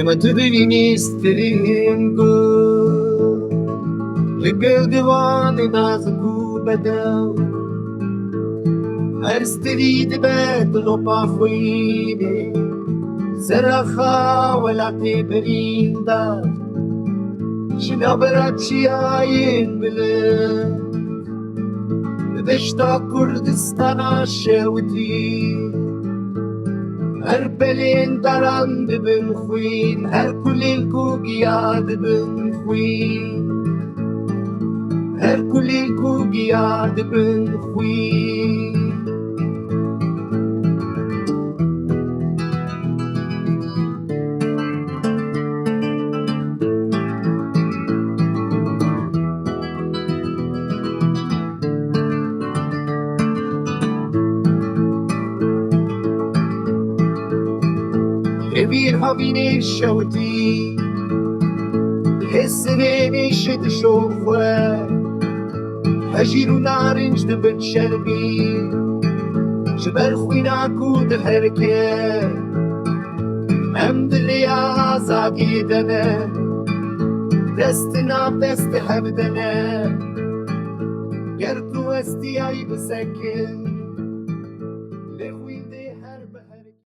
ما تدريني استرينكو لقل ديواني نازكو بداو هرستري دبات لوبا فويني زرخا ولا تبرين دا شنا براتشي عين بلد دشتا كردستان عشاوتي هر بلين داران دبن خوين هر كلين كوغيا دبن خوين هر كلين كوغيا دبن خوين Evir havine şauti Hesserini şed şofwe Hajiru narinj de ben şerbi Şber khwina ku de herke Em dilya azadi dene Destina dest hevdene Ger tu esti ay besekin